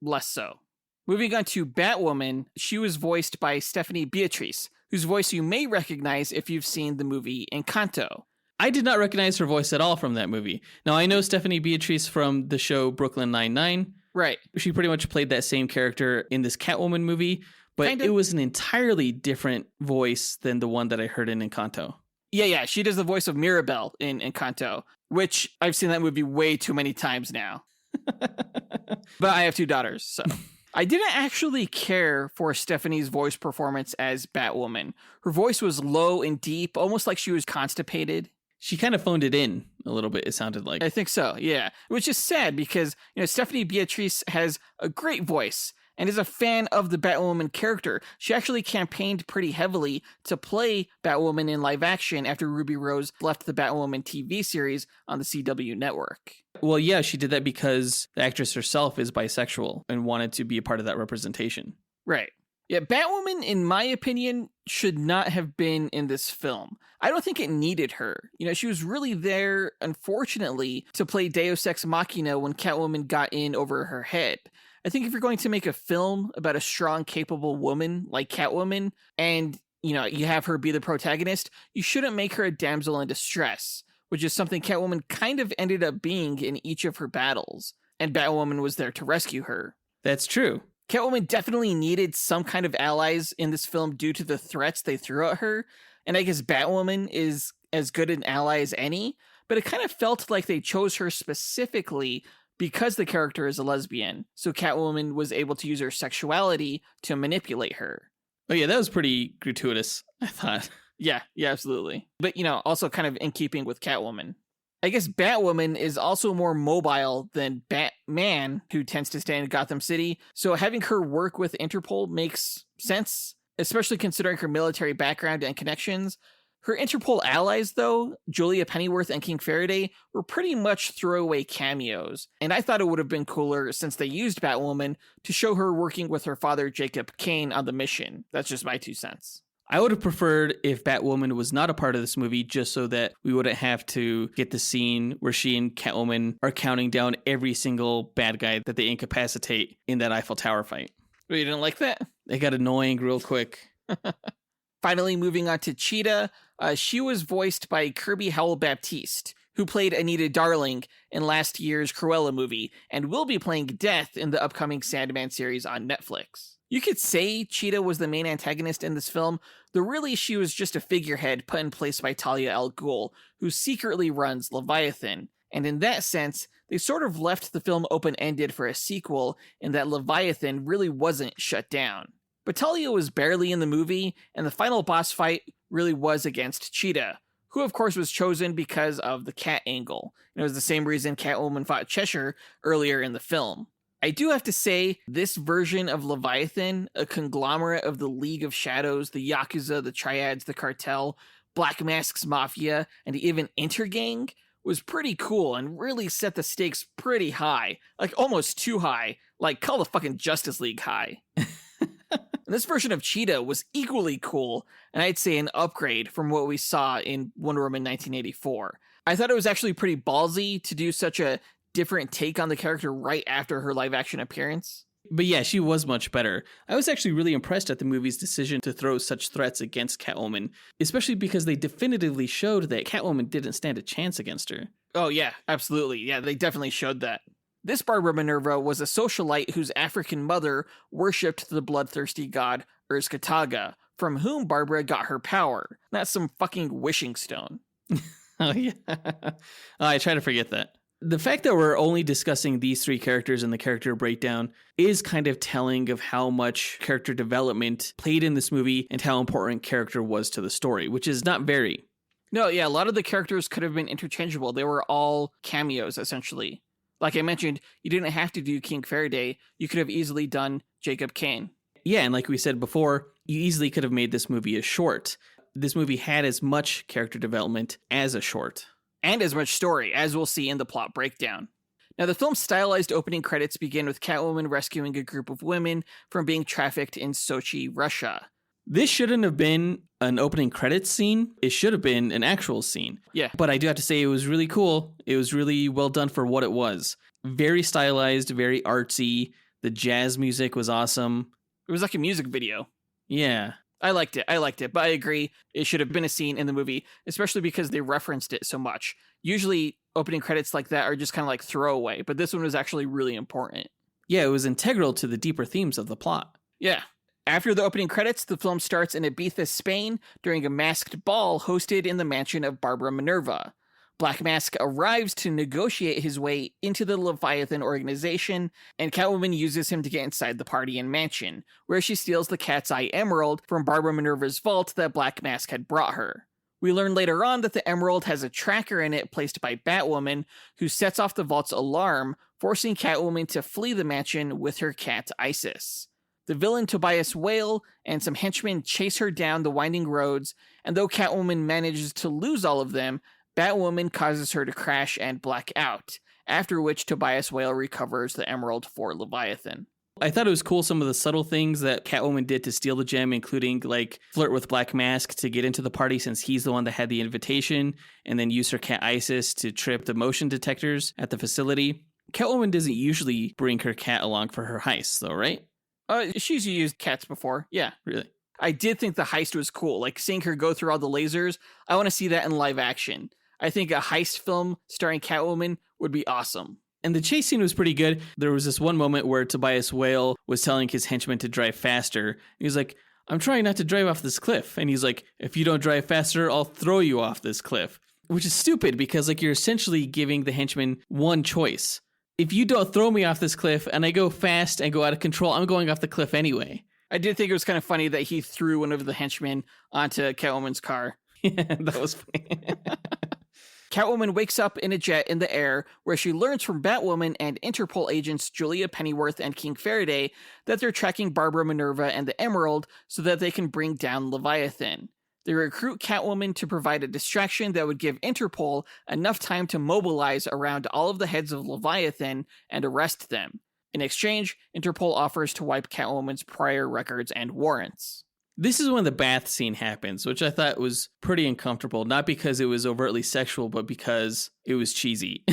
less so. Moving on to Batwoman, she was voiced by Stephanie Beatrice, whose voice you may recognize if you've seen the movie Encanto. I did not recognize her voice at all from that movie. Now, I know Stephanie Beatrice from the show Brooklyn Nine-Nine. Right. She pretty much played that same character in this Catwoman movie, but it was an entirely different voice than the one that I heard in Encanto. Yeah, she does the voice of Mirabelle in Encanto, which I've seen that movie way too many times now. But I have 2 daughters, so... I didn't actually care for Stephanie's voice performance as Batwoman. Her voice was low and deep, almost like she was constipated. She kind of phoned it in a little bit, it sounded like. I think so, yeah. Which is sad because, Stephanie Beatrice has a great voice and is a fan of the Batwoman character. She actually campaigned pretty heavily to play Batwoman in live action after Ruby Rose left the Batwoman TV series on the CW network. Well, yeah, she did that because the actress herself is bisexual and wanted to be a part of that representation. Right. Yeah, Batwoman, in my opinion, should not have been in this film. I don't think it needed her. She was really there, unfortunately, to play Deus Ex Machina when Catwoman got in over her head. I think if you're going to make a film about a strong, capable woman like Catwoman, and, you have her be the protagonist, you shouldn't make her a damsel in distress, which is something Catwoman kind of ended up being in each of her battles. And Batwoman was there to rescue her. That's true. Catwoman definitely needed some kind of allies in this film due to the threats they threw at her. And I guess Batwoman is as good an ally as any, but it kind of felt like they chose her specifically because the character is a lesbian. So Catwoman was able to use her sexuality to manipulate her. Oh yeah, that was pretty gratuitous, I thought. Yeah, absolutely. But, also kind of in keeping with Catwoman. I guess Batwoman is also more mobile than Batman, who tends to stay in Gotham City. So having her work with Interpol makes sense, especially considering her military background and connections. Her Interpol allies, though, Julia Pennyworth and King Faraday, were pretty much throwaway cameos. And I thought it would have been cooler since they used Batwoman to show her working with her father, Jacob Kane, on the mission. That's just my 2 cents. I would have preferred if Batwoman was not a part of this movie just so that we wouldn't have to get the scene where she and Catwoman are counting down every single bad guy that they incapacitate in that Eiffel Tower fight. Well, you didn't like that? It got annoying real quick. Finally, moving on to Cheetah, she was voiced by Kirby Howell-Baptiste, who played Anita Darling in last year's Cruella movie and will be playing Death in the upcoming Sandman series on Netflix. You could say Cheetah was the main antagonist in this film, though really she was just a figurehead put in place by Talia al Ghul, who secretly runs Leviathan. And in that sense, they sort of left the film open-ended for a sequel in that Leviathan really wasn't shut down. But Talia was barely in the movie, and the final boss fight really was against Cheetah, who of course was chosen because of the cat angle. It was the same reason Catwoman fought Cheshire earlier in the film. I do have to say, this version of Leviathan, a conglomerate of the League of Shadows, the Yakuza, the Triads, the Cartel, Black Mask's Mafia, and even Intergang, was pretty cool and really set the stakes pretty high. Like, almost too high. Like, call the fucking Justice League high. And this version of Cheetah was equally cool, and I'd say an upgrade from what we saw in Wonder Woman 1984. I thought it was actually pretty ballsy to do such a different take on the character right after her live-action appearance. But yeah, she was much better. I was actually really impressed at the movie's decision to throw such threats against Catwoman, especially because they definitively showed that Catwoman didn't stand a chance against her. Oh yeah, absolutely. Yeah, they definitely showed that. This Barbara Minerva was a socialite whose African mother worshipped the bloodthirsty god Erzkataga from whom Barbara got her power, not some fucking wishing stone. Oh, yeah. I try to forget that. The fact that we're only discussing these three characters in the character breakdown is kind of telling of how much character development played in this movie and how important character was to the story, which is not very. No, yeah, a lot of the characters could have been interchangeable. They were all cameos, essentially. Like I mentioned, you didn't have to do King Faraday. You could have easily done Jacob Kane. Yeah, and like we said before, you easily could have made this movie a short. This movie had as much character development as a short. And as much story, as we'll see in the plot breakdown. Now, the film's stylized opening credits begin with Catwoman rescuing a group of women from being trafficked in Sochi, Russia. This shouldn't have been an opening credits scene. It should have been an actual scene. Yeah. But I do have to say it was really cool. It was really well done for what it was. Very stylized, very artsy. The jazz music was awesome. It was like a music video. Yeah. I liked it, but I agree it should have been a scene in the movie, especially because they referenced it so much. Usually opening credits like that are just kind of like throwaway, but this one was actually really important. Yeah, it was integral to the deeper themes of the plot. Yeah. After the opening credits, the film starts in Ibiza, Spain, during a masked ball hosted in the mansion of Barbara Minerva. Black Mask arrives to negotiate his way into the Leviathan organization, and Catwoman uses him to get inside the party and mansion, where she steals the Cat's Eye Emerald from Barbara Minerva's vault that Black Mask had brought her. We learn later on that the emerald has a tracker in it placed by Batwoman, who sets off the vault's alarm, forcing Catwoman to flee the mansion with her cat Isis. The villain Tobias Whale and some henchmen chase her down the winding roads, and though Catwoman manages to lose all of them, Batwoman causes her to crash and black out, after which Tobias Whale recovers the emerald for Leviathan. I thought it was cool some of the subtle things that Catwoman did to steal the gem, including like flirt with Black Mask to get into the party since he's the one that had the invitation, and then use her cat Isis to trip the motion detectors at the facility. Catwoman doesn't usually bring her cat along for her heists, though, right? She's used cats before, yeah. Really? I did think the heist was cool, like seeing her go through all the lasers. I want to see that in live action. I think a heist film starring Catwoman would be awesome. And the chase scene was pretty good. There was this one moment where Tobias Whale was telling his henchmen to drive faster. He was like, I'm trying not to drive off this cliff. And he's like, if you don't drive faster, I'll throw you off this cliff. Which is stupid because like you're essentially giving the henchmen one choice. If you don't throw me off this cliff and I go fast and go out of control, I'm going off the cliff anyway. I did think it was kind of funny that he threw one of the henchmen onto Catwoman's car. Yeah, that was funny. Catwoman wakes up in a jet in the air where she learns from Batwoman and Interpol agents Julia Pennyworth and King Faraday that they're tracking Barbara Minerva and the Emerald so that they can bring down Leviathan. They recruit Catwoman to provide a distraction that would give Interpol enough time to mobilize around all of the heads of Leviathan and arrest them. In exchange, Interpol offers to wipe Catwoman's prior records and warrants. This is when the bath scene happens, which I thought was pretty uncomfortable. Not because it was overtly sexual, but because it was cheesy.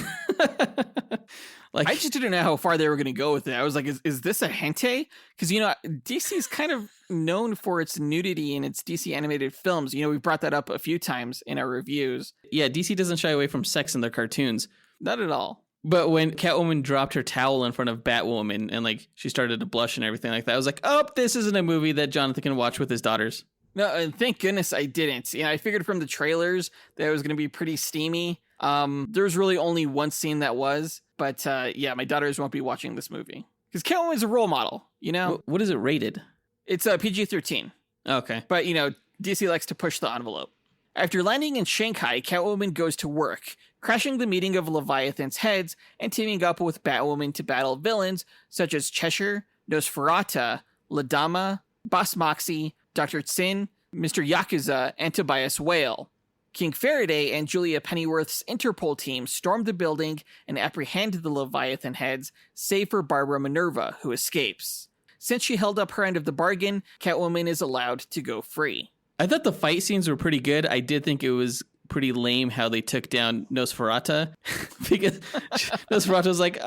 Like, I just didn't know how far they were going to go with it. I was like, is this a hentai? Because, you know, DC's kind of known for its nudity in its DC animated films. You know, we've brought that up a few times in our reviews. Yeah, DC doesn't shy away from sex in their cartoons. Not at all. But when Catwoman dropped her towel in front of Batwoman and like she started to blush and everything like that, I was like, oh, this isn't a movie that Jonathan can watch with his daughters. No, and thank goodness I didn't. You know, I figured from the trailers that it was going to be pretty steamy. There's really only one scene that was, but yeah, my daughters won't be watching this movie. Because Catwoman's a role model, you know? What is it rated? It's PG-13. Okay. But, you know, DC likes to push the envelope. After landing in Shanghai, Catwoman goes to work, crashing the meeting of Leviathan's heads and teaming up with Batwoman to battle villains such as Cheshire, Nosferatu, Ladama, Boss Moxie, Dr. Tsin, Mr. Yakuza, and Tobias Whale. King Faraday and Julia Pennyworth's Interpol team storm the building and apprehend the Leviathan heads, save for Barbara Minerva, who escapes. Since she held up her end of the bargain, Catwoman is allowed to go free. I thought the fight scenes were pretty good. I did think it was pretty lame how they took down Nosferatu because Nosferatu's like,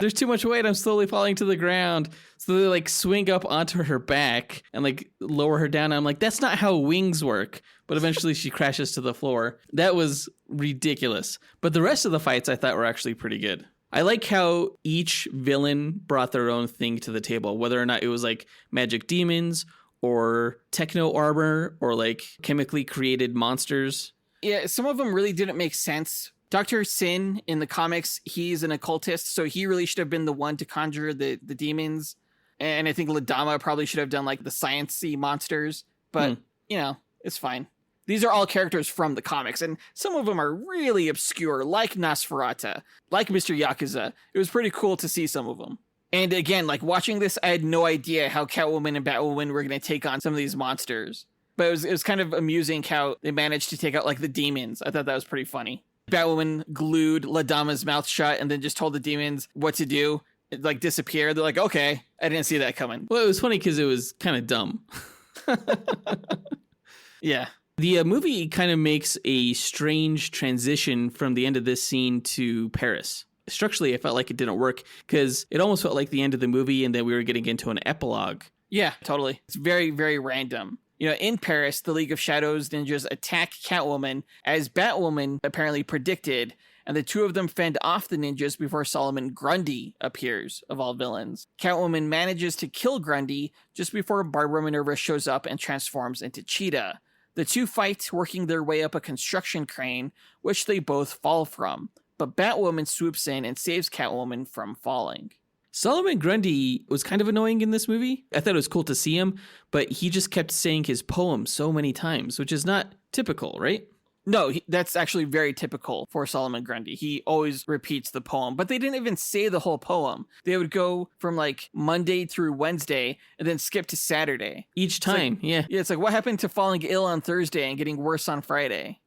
there's too much weight. I'm slowly falling to the ground. So they like swing up onto her back and like lower her down. I'm like, that's not how wings work. But eventually she crashes to the floor. That was ridiculous. But the rest of the fights I thought were actually pretty good. I like how each villain brought their own thing to the table, whether or not it was like magic demons or techno armor or like chemically created monsters. Yeah, some of them really didn't make sense. Dr. Sin in the comics, he's an occultist, so he really should have been the one to conjure the demons. And I think Ladama probably should have done like the science-y monsters, but you know, it's fine. These are all characters from the comics, and some of them are really obscure, like Nosferatu, like Mr. Yakuza. It was pretty cool to see some of them. And again, like watching this, I had no idea how Catwoman and Batwoman were going to take on some of these monsters. But it was kind of amusing how they managed to take out like the demons. I thought that was pretty funny. Batwoman glued Ladama's mouth shut and then just told the demons what to do. It like disappeared. They're like, okay, I didn't see that coming. Well, it was funny because it was kind of dumb. Yeah. The movie kind of makes a strange transition from the end of this scene to Paris. Structurally, I felt like it didn't work because it almost felt like the end of the movie and then we were getting into an epilogue. Yeah, totally. It's very, very random. You know, in Paris, the League of Shadows ninjas attack Catwoman as Batwoman apparently predicted, and the two of them fend off the ninjas before Solomon Grundy appears, of all villains. Catwoman manages to kill Grundy just before Barbara Minerva shows up and transforms into Cheetah. The two fight, working their way up a construction crane, which they both fall from, but Batwoman swoops in and saves Catwoman from falling. Solomon Grundy was kind of annoying in this movie. I thought it was cool to see him, but he just kept saying his poem so many times, which is not typical, right? No, that's actually very typical for Solomon Grundy. He always repeats the poem, but they didn't even say the whole poem. They would go from like Monday through Wednesday and then skip to Saturday. Each time, yeah. Yeah, it's like, what happened to falling ill on Thursday and getting worse on Friday?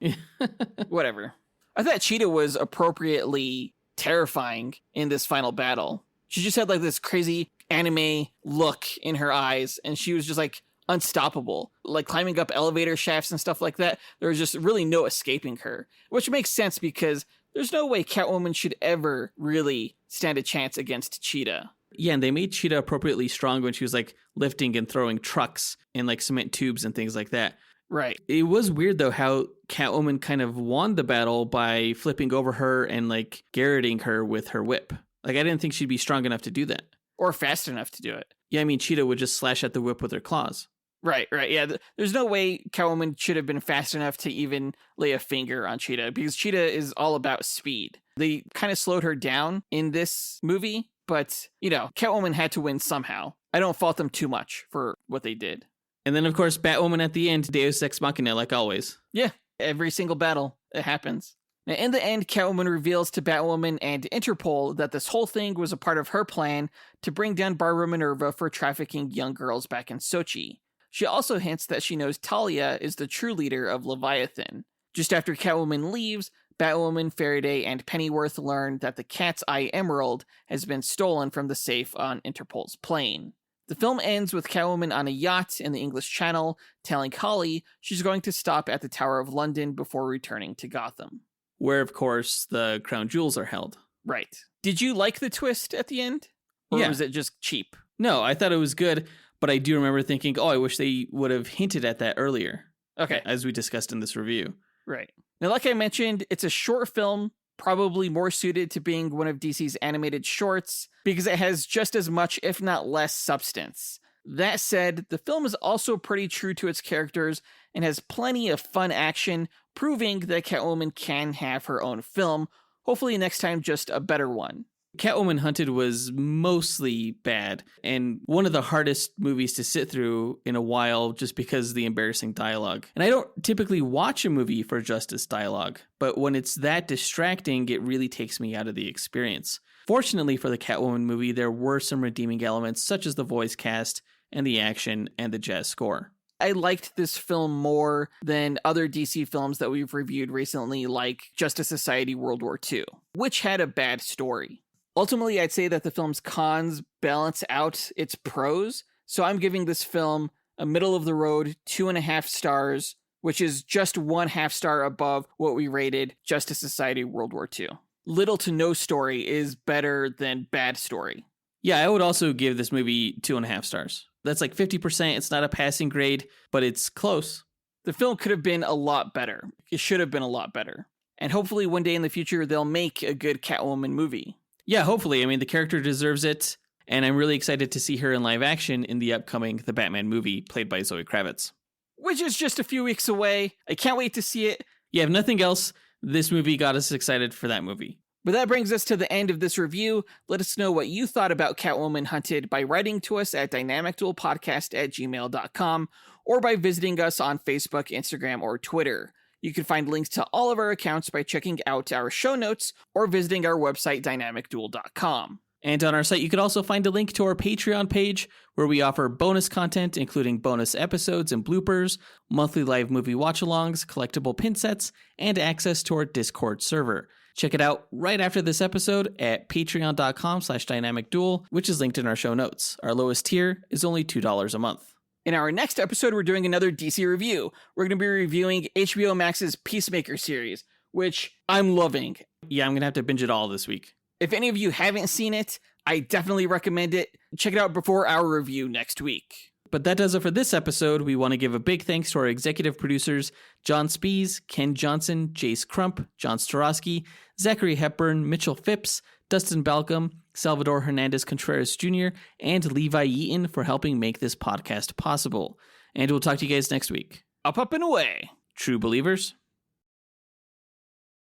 Whatever. I thought Cheetah was appropriately terrifying in this final battle. She just had like this crazy anime look in her eyes, and she was just like unstoppable, like climbing up elevator shafts and stuff like that. There was just really no escaping her, which makes sense because there's no way Catwoman should ever really stand a chance against Cheetah. Yeah, and they made Cheetah appropriately strong when she was like lifting and throwing trucks and like cement tubes and things like that. Right. It was weird though how Catwoman kind of won the battle by flipping over her and like garroting her with her whip. Like, I didn't think she'd be strong enough to do that. Or fast enough to do it. Yeah, I mean, Cheetah would just slash at the whip with her claws. Right. Yeah, there's no way Catwoman should have been fast enough to even lay a finger on Cheetah, because Cheetah is all about speed. They kind of slowed her down in this movie, but, you know, Catwoman had to win somehow. I don't fault them too much for what they did. And then, of course, Batwoman at the end, Deus Ex Machina, like always. Yeah, every single battle, it happens. Now, in the end, Catwoman reveals to Batwoman and Interpol that this whole thing was a part of her plan to bring down Barbara Minerva for trafficking young girls back in Sochi. She also hints that she knows Talia is the true leader of Leviathan. Just after Catwoman leaves, Batwoman, Faraday, and Pennyworth learn that the Cat's Eye Emerald has been stolen from the safe on Interpol's plane. The film ends with Catwoman on a yacht in the English Channel, telling Holly she's going to stop at the Tower of London before returning to Gotham. Where, of course, the crown jewels are held. Right. Did you like the twist at the end? Or was it just cheap? No, I thought it was good, but I do remember thinking, I wish they would have hinted at that earlier. Okay. As we discussed in this review. Right. Now, like I mentioned, it's a short film, probably more suited to being one of DC's animated shorts, because it has just as much, if not less, substance. That said, the film is also pretty true to its characters and has plenty of fun action, proving that Catwoman can have her own film, hopefully next time just a better one. Catwoman Hunted was mostly bad, and one of the hardest movies to sit through in a while just because of the embarrassing dialogue. And I don't typically watch a movie for just its dialogue, but when it's that distracting, it really takes me out of the experience. Fortunately for the Catwoman movie, there were some redeeming elements, such as the voice cast and the action and the jazz score. I liked this film more than other DC films that we've reviewed recently, like Justice Society World War II, which had a bad story. Ultimately, I'd say that the film's cons balance out its pros, so I'm giving this film a middle-of-the-road 2.5 stars, which is just 1/2 star above what we rated Justice Society World War II. Little to no story is better than bad story. Yeah, I would also give this movie 2.5 stars. That's like 50%. It's not a passing grade, but it's close. The film could have been a lot better. It should have been a lot better. And hopefully one day in the future, they'll make a good Catwoman movie. Yeah, hopefully. I mean, the character deserves it. and I'm really excited to see her in live action in the upcoming The Batman movie, played by Zoe Kravitz. Which is just a few weeks away. I can't wait to see it. Yeah, if nothing else, this movie got us excited for that movie. But that brings us to the end of this review. Let us know what you thought about Catwoman Hunted by writing to us at dynamicduelpodcast@gmail.com or by visiting us on Facebook, Instagram, or Twitter. You can find links to all of our accounts by checking out our show notes or visiting our website, dynamicduel.com. And on our site, you can also find a link to our Patreon page, where we offer bonus content, including bonus episodes and bloopers, monthly live movie watch-alongs, collectible pin sets, and access to our Discord server. Check it out right after this episode at patreon.com/dynamicduel, which is linked in our show notes. Our lowest tier is only $2 a month. In our next episode, we're doing another DC review. We're going to be reviewing HBO Max's Peacemaker series, which I'm loving. Yeah, I'm going to have to binge it all this week. If any of you haven't seen it, I definitely recommend it. Check it out before our review next week. But that does it for this episode. We want to give a big thanks to our executive producers, John Speas, Ken Johnson, Jace Crump, John Starosky, Zachary Hepburn, Mitchell Phipps, Dustyn Balcom, Salvador Hernandez-Contreras Jr., and Levi Yeaton for helping make this podcast possible. And we'll talk to you guys next week. Up and away. True believers.